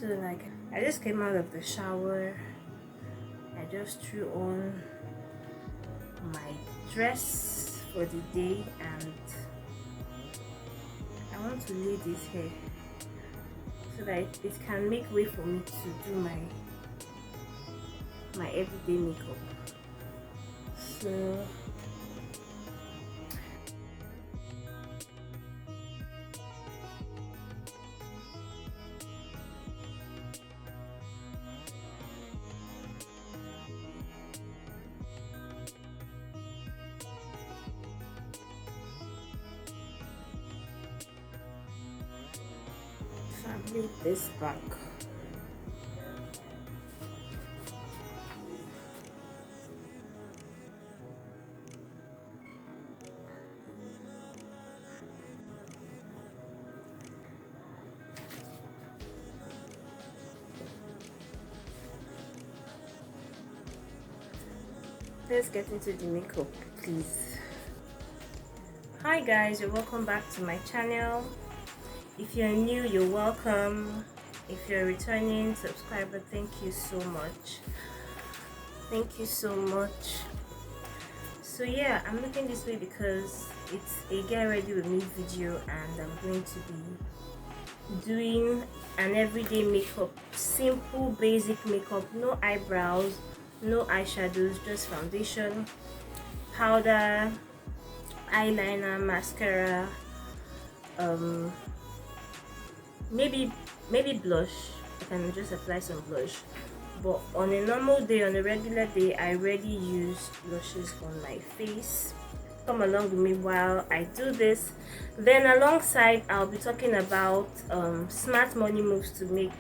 So like I just came out of the shower, I just threw on my dress for the day, and I want to lay this hair so that it can make way for me to do my everyday makeup. So I've laid this back. Let's get into the makeup, please. Hi guys, you're welcome back to my channel. If you're new, you're welcome. If you're a returning subscriber, thank you so much. Thank you so much. So yeah, I'm looking this way because it's a get ready with me video, and I'm going to be doing an everyday makeup, simple basic makeup, no eyebrows, no eyeshadows, just foundation, powder, eyeliner, mascara, maybe blush. I can just apply some blush, but on a normal day, on a regular day, I already use blushes on my face. Come along with me while I do this. Then alongside, I'll be talking about smart money moves to make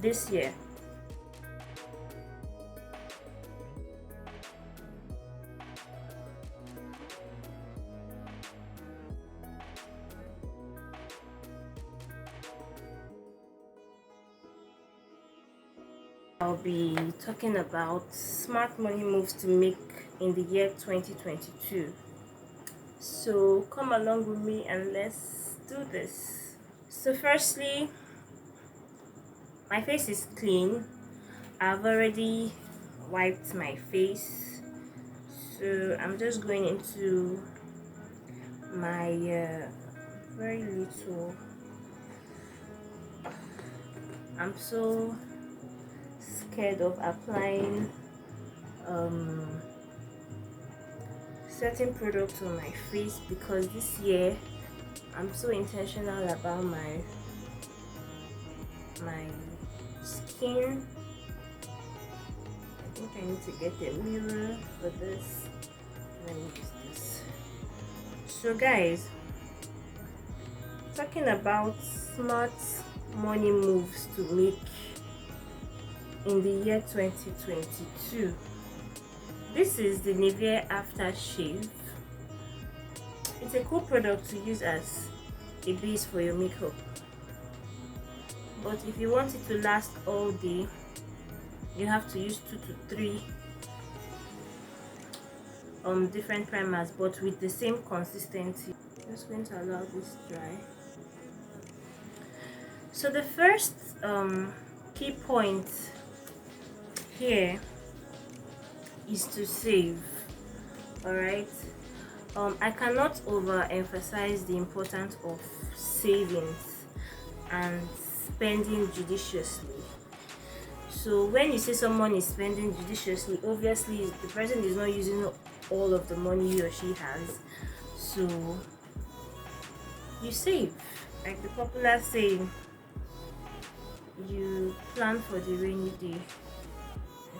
this year. I'll be talking about smart money moves to make in the year 2022. So come along with me and let's do this. So firstly, my face is clean. I've already wiped my face, so I'm just going into my very little, I'm so scared of applying certain products on my face because this year I'm so intentional about my skin. I think I need to get a mirror for this. Let me use this. So guys, talking about smart money moves to make in the year 2022. This is the Nivea Aftershave. It's a cool product to use as a base for your makeup, but if you want it to last all day, you have to use 2 to 3 different primers, but with the same consistency. I'm just going to allow this dry. So the first key point here is to save. All right, I cannot overemphasize the importance of savings and spending judiciously. So when you say someone is spending judiciously, obviously the person is not using all of the money he or she has, so you save. Like the popular saying, you plan for the rainy day.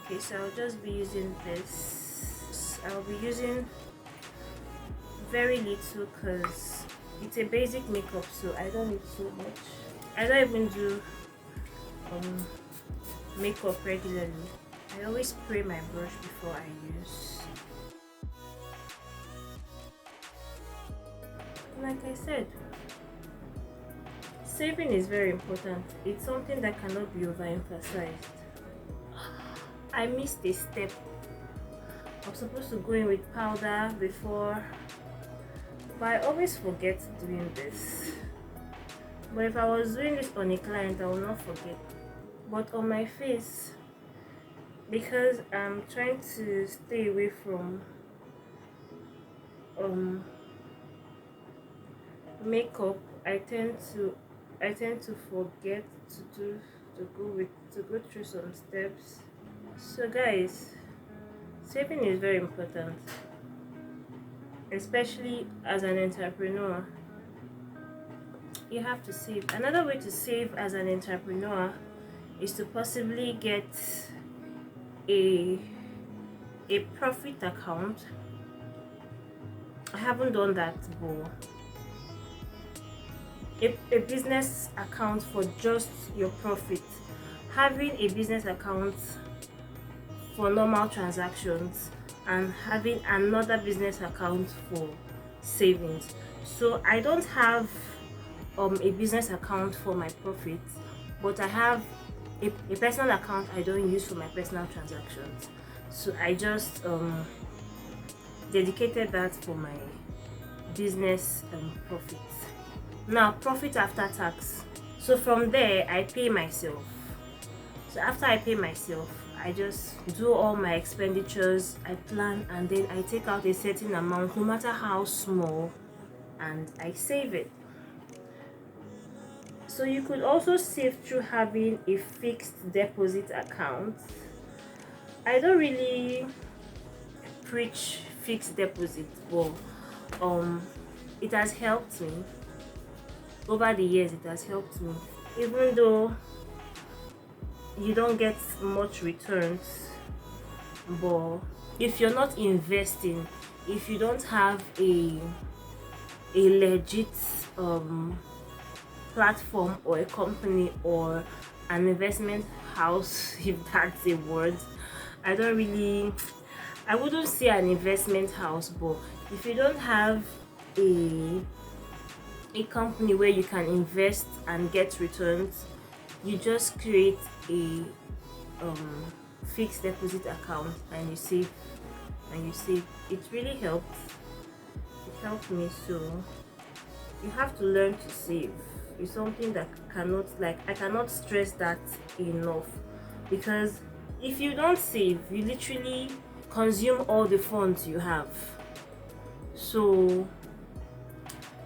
Okay, so I'll just be using this. I'll be using very little because it's a basic makeup, so I don't need so much. I don't even do makeup regularly. I always spray my brush before I use. Like I said, saving is very important. It's something that cannot be overemphasized. I missed a step. I'm supposed to go in with powder before, but I always forget doing this. But if I was doing this on a client, I will not forget. But on my face, because I'm trying to stay away from makeup, I tend to forget to go through some steps. So guys, saving is very important, especially as an entrepreneur. You have to save. Another way to save as an entrepreneur is to possibly get a profit account. I haven't done that, but a business account for just your profit. Having a business account for normal transactions and having another business account for savings. So I don't have a business account for my profit, but I have a personal account I don't use for my personal transactions. So I just dedicated that for my business profits. Now, profit after tax. So from there, I pay myself. So after I pay myself, I just do all my expenditures, I plan, and then I take out a certain amount, no matter how small, and I save it. So you could also save through having a fixed deposit account. I don't really preach fixed deposit, but it has helped me over the years. It has helped me, even though you don't get much returns. But if you're not investing, if you don't have a legit platform or a company or an investment house, if that's a word, I wouldn't say an investment house, but if you don't have a company where you can invest and get returns, you just create a fixed deposit account and you save. It really helps. It helped me. So you have to learn to save. It's something that I cannot stress that enough, because if you don't save, you literally consume all the funds you have. So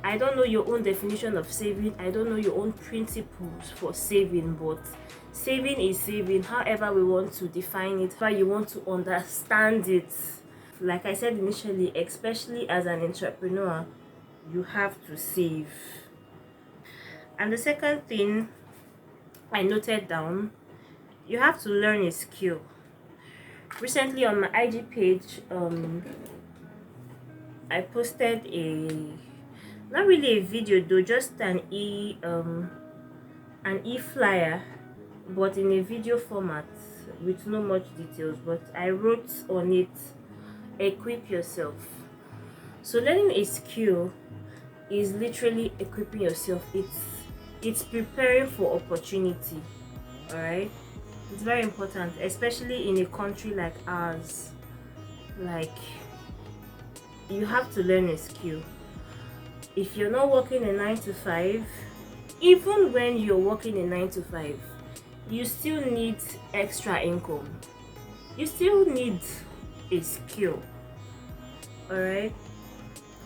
I don't know your own definition of saving, I don't know your own principles for saving, but saving is saving, however we want to define it, how you want to understand it. Like I said initially, especially as an entrepreneur, you have to save. And the second thing I noted down, you have to learn a skill. Recently on my IG page, I posted not really a video though, just an e-flyer, but in a video format with no much details. But I wrote on it, equip yourself. So learning a skill is literally equipping yourself. It's preparing for opportunity. All right, it's very important, especially in a country like ours. Like, you have to learn a skill. If you're not working a 9 to 5, even when you're working a 9 to 5, you still need extra income. You still need a skill. All right,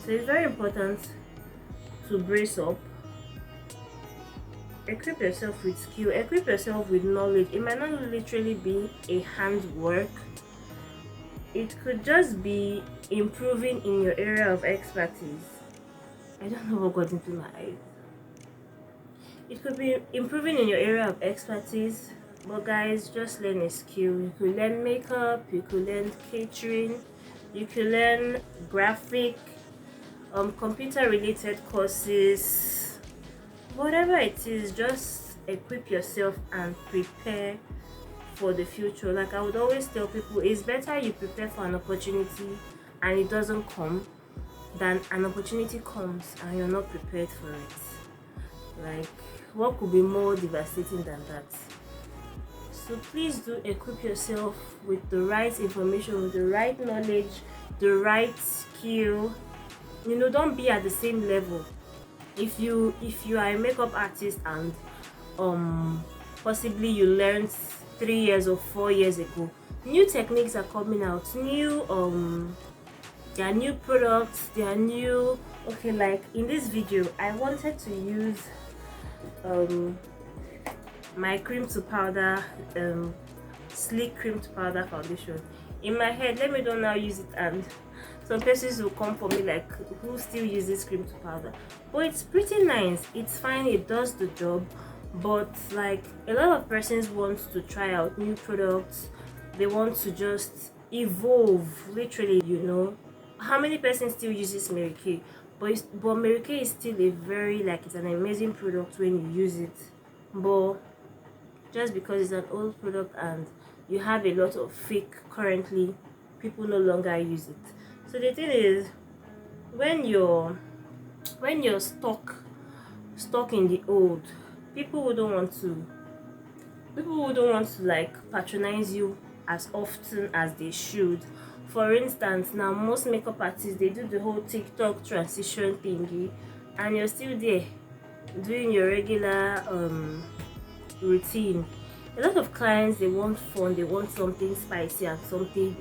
so it's very important to brace up. Equip yourself with skill, equip yourself with knowledge. It might not literally be a handwork, it could just be improving in your area of expertise. I don't know what got into my eyes. It could be improving in your area of expertise. But guys, just learn a skill. You could learn makeup, you could learn catering, you could learn graphic, computer related courses. Whatever it is, just equip yourself and prepare for the future. Like I would always tell people, it's better you prepare for an opportunity and it doesn't come than an opportunity comes and you're not prepared for it. Like, what could be more devastating than that? So please do equip yourself with the right information, with the right knowledge, the right skill. Don't be at the same level. If you are a makeup artist and possibly you learned 3 years or 4 years ago, new techniques are coming out, there are new products, there are new, okay, like in this video I wanted to use my cream to powder sleek cream to powder foundation. In my head, let me don't now use it, and some persons will come for me like, who still uses cream to powder? But it's pretty nice, it's fine, it does the job. But like, a lot of persons want to try out new products, they want to just evolve, literally, how many persons still uses Mary Kay? But Mary Kay is still a very, like, it's an amazing product when you use it. But just because it's an old product and you have a lot of fake currently, people no longer use it. So the thing is, when you're stuck in the old, people wouldn't want to like patronize you as often as they should. For instance, now most makeup artists, they do the whole TikTok transition thingy, and you're still there doing your regular routine. A lot of clients, they want fun, they want something spicy and something,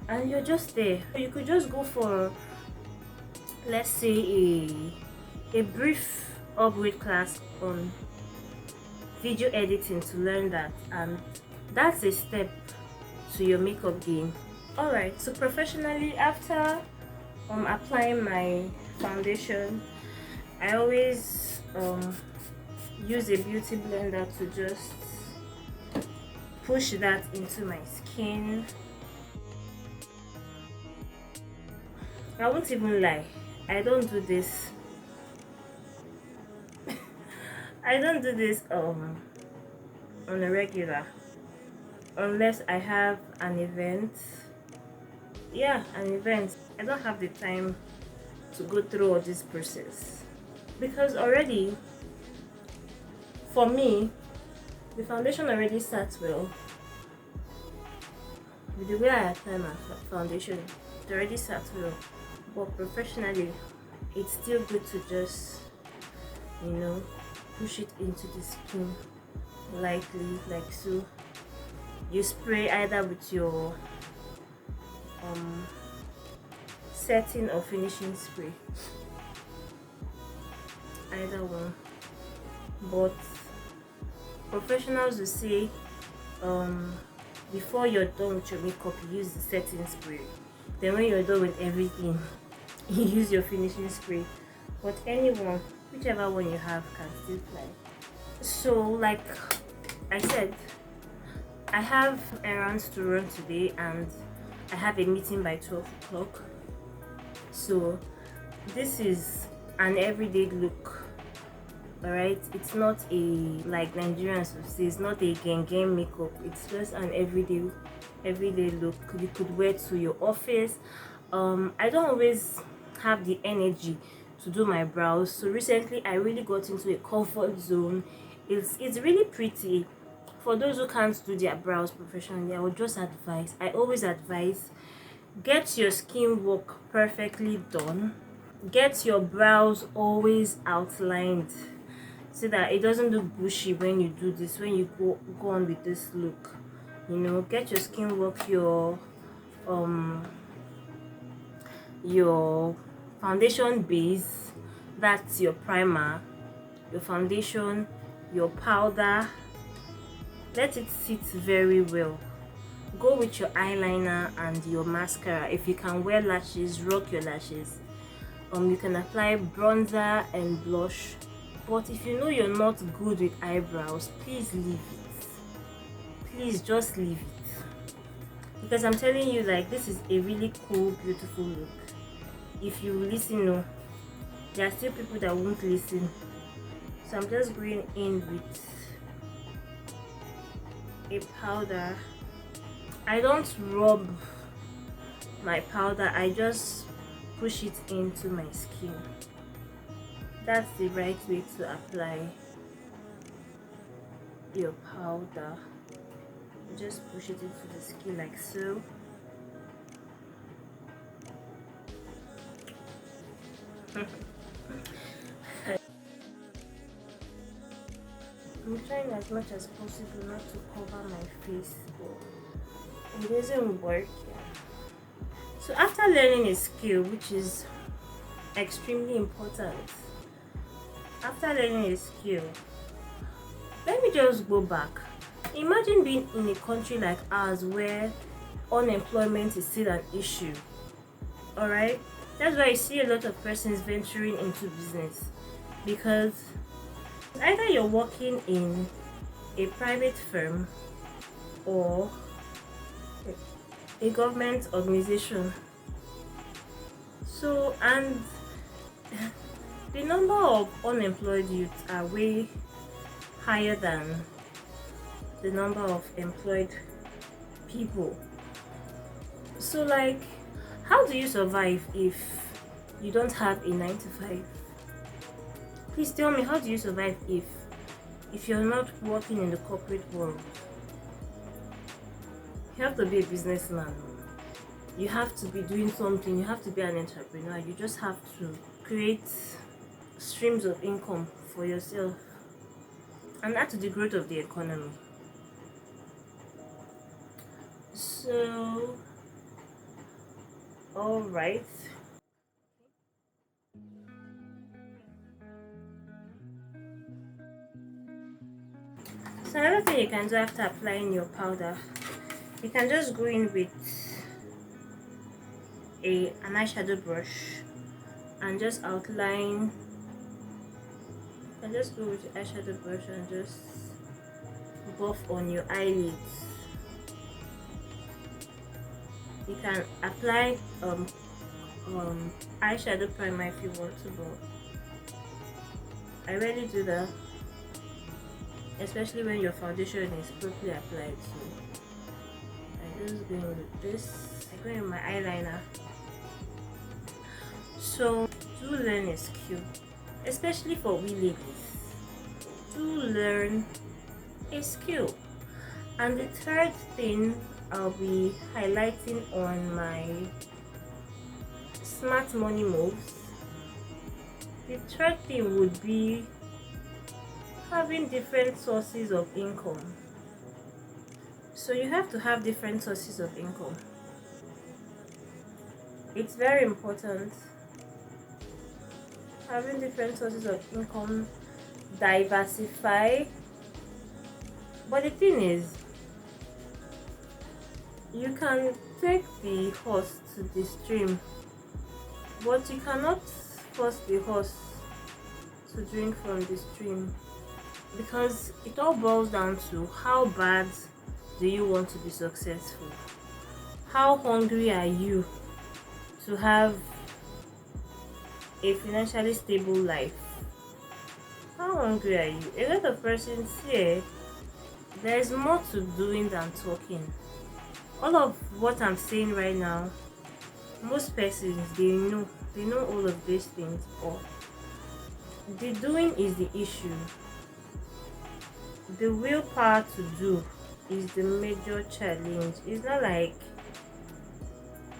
and you're just there. You could just go for, let's say, a brief upgrade class on video editing to learn that, and that's a step to your makeup game. All right, so professionally, after applying my foundation, I always use a beauty blender to just push that into my skin. I won't even lie, I don't do this I don't do this on a regular, unless I have an event. Yeah, an event. I don't have the time to go through all this process, because already, for me, the foundation already starts well. With the way I apply my foundation, it already starts well. But professionally, it's still good to just, push it into the skin lightly, like so. You spray either with your setting or finishing spray, either one. But professionals will say, before you're done with your makeup, you use the setting spray, then when you're done with everything, you use your finishing spray. But anyone, whichever one you have, can still fly. So like I said, I have errands to run today, and I have a meeting by 12 o'clock. So this is an everyday look, alright? It's not a, like Nigerians would say, it's not a gang makeup. It's just an everyday look you could wear to your office. I don't always have the energy to do my brows, so recently I really got into a comfort zone. It's really pretty. For those who can't do their brows professionally, I would just always advise, get your skin work perfectly done, get your brows always outlined, so that it doesn't look bushy when you do this, when you go on with this look. Get your skin work, your foundation base, that's your primer, your foundation, your powder, let it sit very well. Go with your eyeliner and your mascara. If you can wear lashes, rock your lashes. You can apply bronzer and blush. But if you know you're not good with eyebrows, please leave it. Please just leave it, because I'm telling you, like, this is a really cool, beautiful look. If you listen, no, there are still people that won't listen. So I'm just going in with a powder. I don't rub my powder, I just push it into my skin. That's the right way to apply your powder. Just push it into the skin like so. I'm trying as much as possible not to cover my face, but it doesn't work. Yeah. So after learning a skill, which is extremely important, after learning a skill, let me just go back. Imagine being in a country like ours where unemployment is still an issue. Alright? That's why you see a lot of persons venturing into business, because either you're working in a private firm or a government organization. So, and the number of unemployed youths are way higher than the number of employed people. So, like, how do you survive if you don't have a 9 to 5? Please tell me, how do you survive if you're not working in the corporate world? You have to be a businessman. You have to be doing something. You have to be an entrepreneur. You just have to create streams of income for yourself and add to the growth of the economy. So, all right. So another thing you can do after applying your powder, you can just go in with an eyeshadow brush and just outline. You can just go with the eyeshadow brush and just buff on your eyelids. You can apply eyeshadow primer if you want to, but I rarely do that, especially when your foundation is properly applied. So I just go in with this. I go in with my eyeliner. So do learn a skill, especially for we ladies. Do learn a skill. And the third thing I'll be highlighting on my smart money moves, the third thing would be having different sources of income. So you have to have different sources of income. It's very important. Having different sources of income, diversify. But the thing is, you can take the horse to the stream, but you cannot force the horse to drink from the stream, because it all boils down to how bad do you want to be successful? How hungry are you to have a financially stable life? How hungry are you? A lot of persons here, there's more to doing than talking. All of what I'm saying right now, most persons, they know all of these things, but the doing is the issue. The willpower to do is the major challenge. It's not like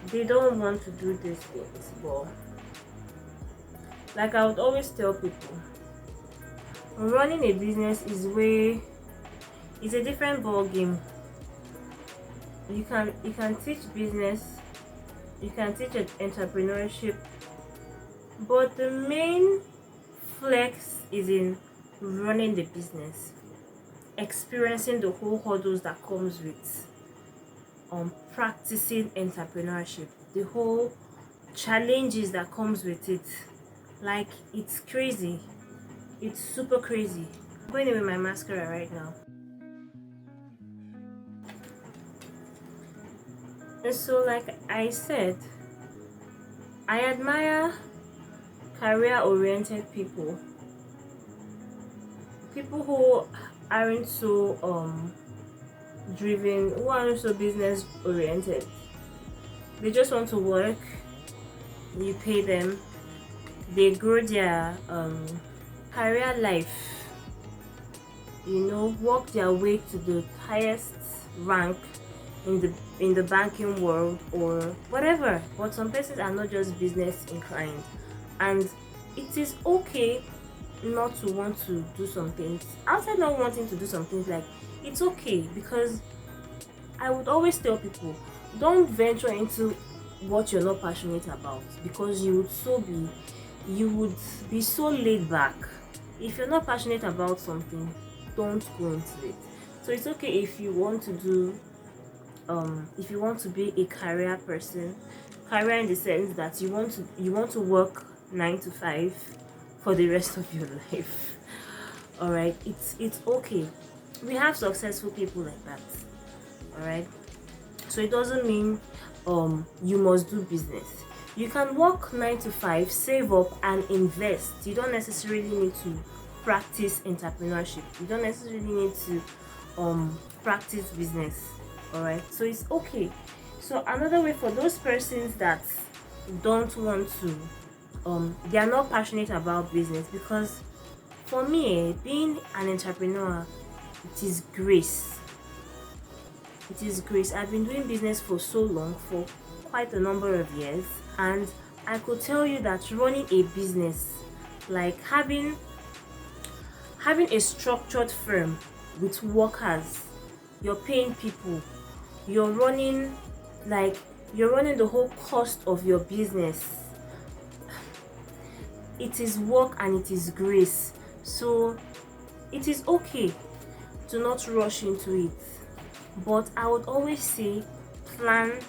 they don't want to do these things, but like I would always tell people, running a business is a different ball game. You can teach business, you can teach entrepreneurship, but the main flex is in running the business, experiencing the whole hurdles that comes with practicing entrepreneurship, the whole challenges that comes with it. Like, it's crazy, it's super crazy. I'm going in with my mascara right now. And so, like I said, I admire career-oriented people who aren't so driven, who aren't so business oriented. They just want to work, you pay them, they grow their career life, work their way to the highest rank in the banking world or whatever. But some persons are not just business inclined, and it is okay not to want to do some things, outside not wanting to do some things, like, it's okay, because I would always tell people, don't venture into what you're not passionate about, because you would be so laid back. If you're not passionate about something, don't go into it. So it's okay if you want to do if you want to be a career in the sense that you want to work 9 to 5 for the rest of your life. All right, it's okay. We have successful people like that. All right, so it doesn't mean you must do business. You can work 9 to 5, save up and invest. You don't necessarily need to practice entrepreneurship. You don't necessarily need to practice business. All right, so it's okay. So another way for those persons that don't want to they are not passionate about business, because for me, being an entrepreneur, it is grace. It is grace. I've been doing business for so long, for quite a number of years, and I could tell you that running a business, like having a structured firm with workers, you're paying people, you're running the whole cost of your business. It is work and it is grace. So it is okay to not rush into it, but I would always say plan.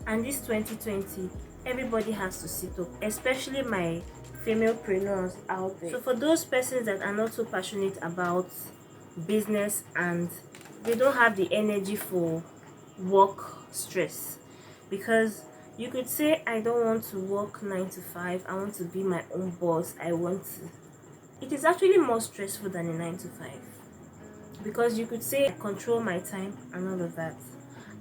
And this 2020, everybody has to sit up, especially my femalepreneurs out there. So for those persons that are not so passionate about business and they don't have the energy for work stress, because you could say, I don't want to work 9 to 5, I want to be my own boss, it is actually more stressful than a 9 to 5, because you could say, I control my time and all of that.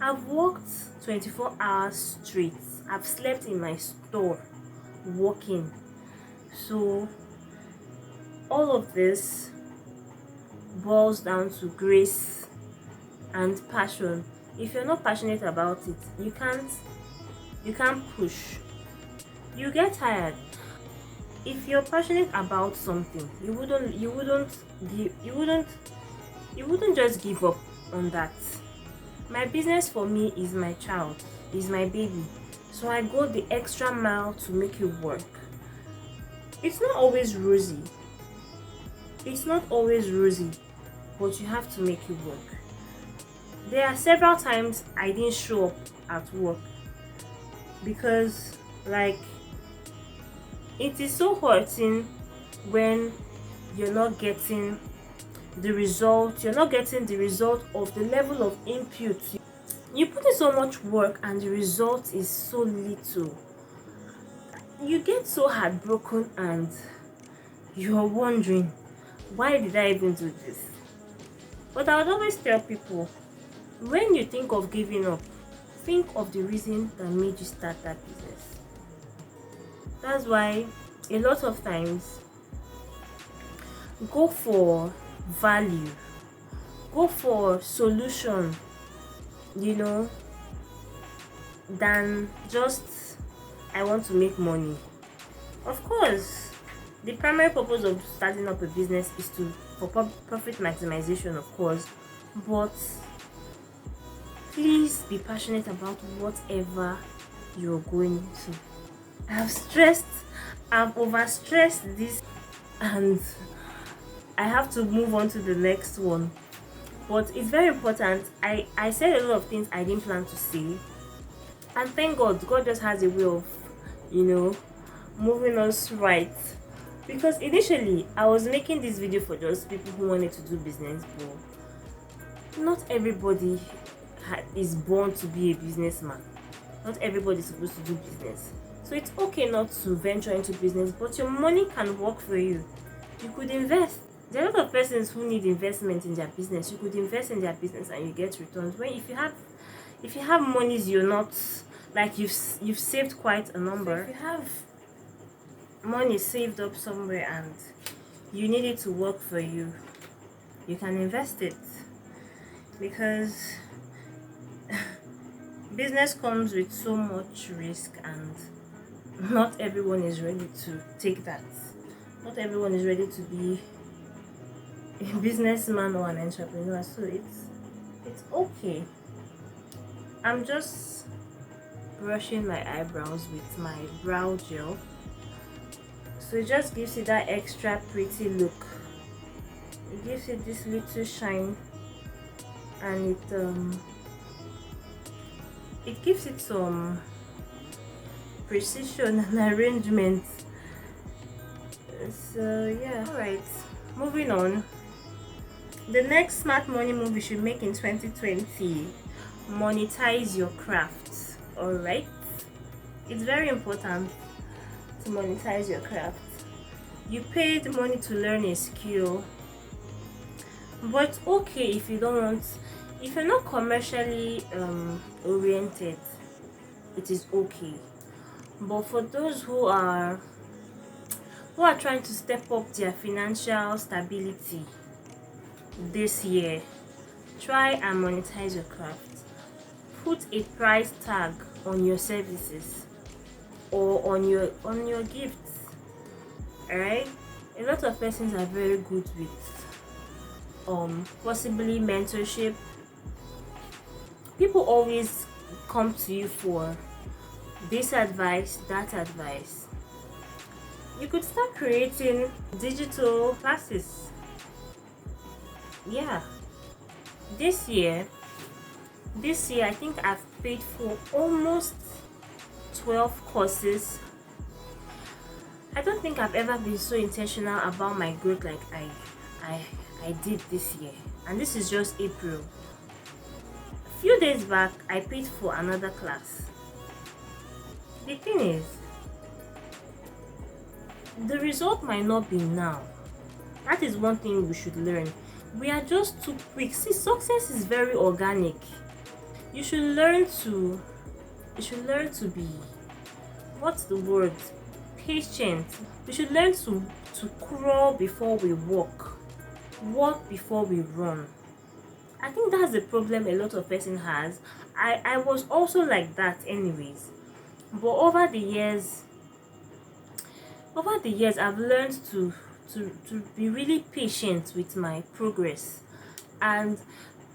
I've worked 24 hours straight. I've slept in my store working. So all of this boils down to grace and passion. If you're not passionate about it, you can't push. You get tired. If you're passionate about something, you wouldn't just give up on that. My business for me is my child, is my baby. So I go the extra mile to make it work. It's not always rosy. But you have to make it work. There are several times I didn't show up at work because, like, it is so hurting when you're not getting the result of the level of input. You put in so much work and the result is so little. You get so heartbroken and you're wondering, why did I even do this? But I would always tell people, when you think of giving up, think of the reason that made you start that business. That's why a lot of times, go for value, go for solution, than just, I want to make money. Of course, the primary purpose of starting up a business is for profit maximization, of course, but please be passionate about whatever you're going to. I've overstressed this, and I have to move on to the next one. But it's very important. I said a lot of things I didn't plan to say, and thank God just has a way of moving us right. Because initially I was making this video for just people who wanted to do business, but not everybody is born to be a businessman. Not everybody is supposed to do business. So it's okay not to venture into business, but your money can work for you. You could invest. There are a lot of persons who need investment in their business. You could invest in their business and you get returns. When if you have monies, you're not, like, you've saved quite a number. So if you have money saved up somewhere and you need it to work for you, you can invest it, because business comes with so much risk and not everyone is ready to take that. Not everyone is ready to be a businessman or an entrepreneur, so it's okay. I'm just brushing my eyebrows with my brow gel, so it just gives it that extra pretty look. It gives it this little shine, and it gives it some precision and arrangement. So yeah, all right, moving on. The next smart money move you should make in 2020: monetize your craft. All right, it's very important to monetize your craft. You paid money to learn a skill, but it's okay if you don't want, if you're not commercially oriented, it is okay. But for those who are trying to step up their financial stability this year, try and monetize your craft. Put a price tag on your services or on your gifts. Alright, a lot of persons are very good with possibly mentorship. People always come to you for this advice, that advice. You could start creating digital classes. Yeah, this year I think I've paid for almost 12 courses. I don't think I've ever been so intentional about my growth like I did this year, and this is just April. A few days back I paid for another class. The thing is, the result might not be now. That is one thing we should learn. We are just too quick. See, success is very organic. You should learn to be, what's the word, patient. We should learn to crawl before we walk before we run. I think that's the problem a lot of person has. I was also like that anyways, but over the years I've learned to be really patient with my progress. And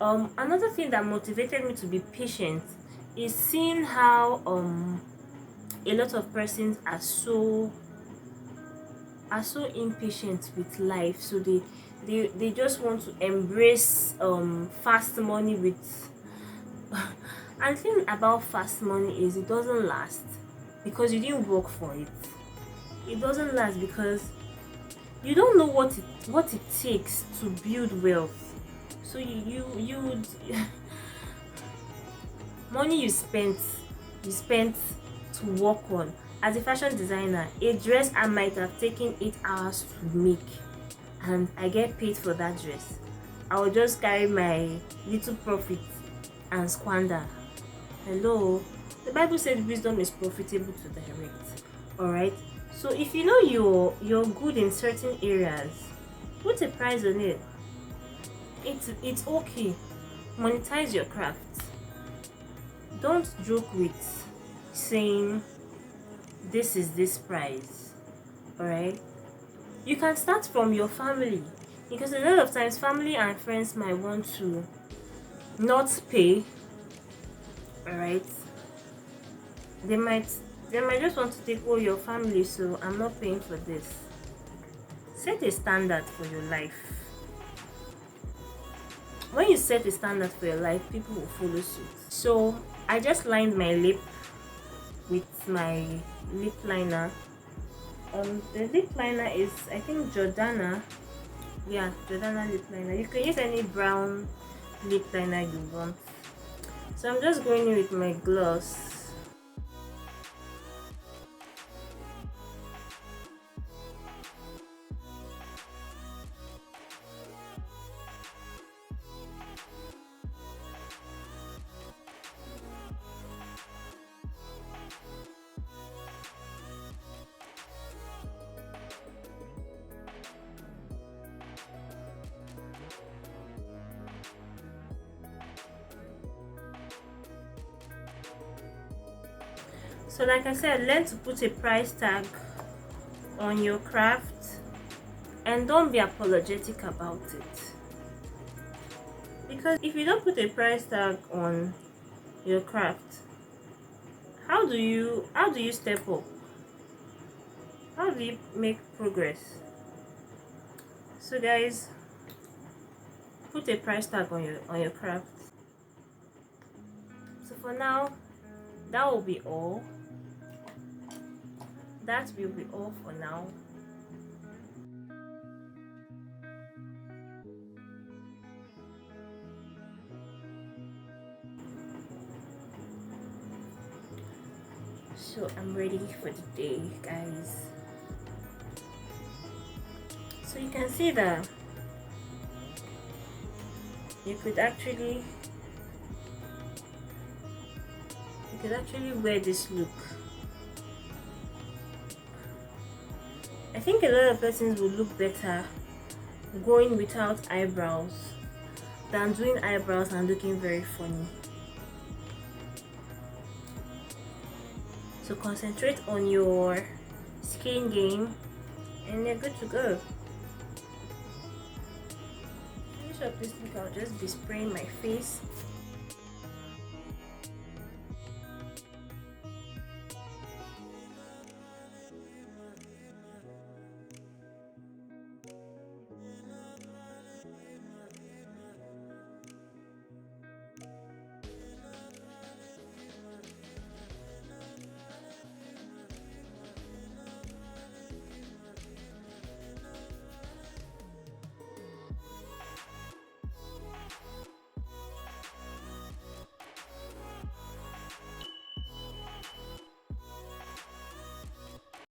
another thing that motivated me to be patient is seeing how a lot of persons are so impatient with life, so they just want to embrace fast money with and the thing about fast money is it doesn't last because you didn't work for it. It doesn't last because you don't know what it takes to build wealth. So you would money you spent to work on. As a fashion designer, a dress I might have taken 8 hours to make, and I get paid for that dress, I will just carry my little profit and squander. Hello, the Bible said wisdom is profitable to direct. All right, so if you know you're good in certain areas, put a price on it. It's okay. Monetize your craft. Don't joke with saying this is this price. All right, you can start from your family, because a lot of times family and friends might want to not pay. All right, they might just want to take, oh, your family, so I'm not paying for this. Set a standard for your life. When you set a standard for your life, people will follow suit. So I just lined my lip with my lip liner. The lip liner is, I think, Jordana. Yeah, Jordana lip liner. You can use any brown lip liner you want. So I'm just going in with my gloss. So like I said, learn to put a price tag on your craft. and don't be apologetic about it. Because if you don't put a price tag on your craft, how do you step up? How do you make progress? So guys, put a price tag on your craft. So for now, that will be all. That will be all for now. So I'm ready for the day, guys. So you can see that you could actually wear this look. I think a lot of persons will look better going without eyebrows than doing eyebrows and looking very funny. So concentrate on your skin game and you're good to go. Finish up this look, I'll just be spraying my face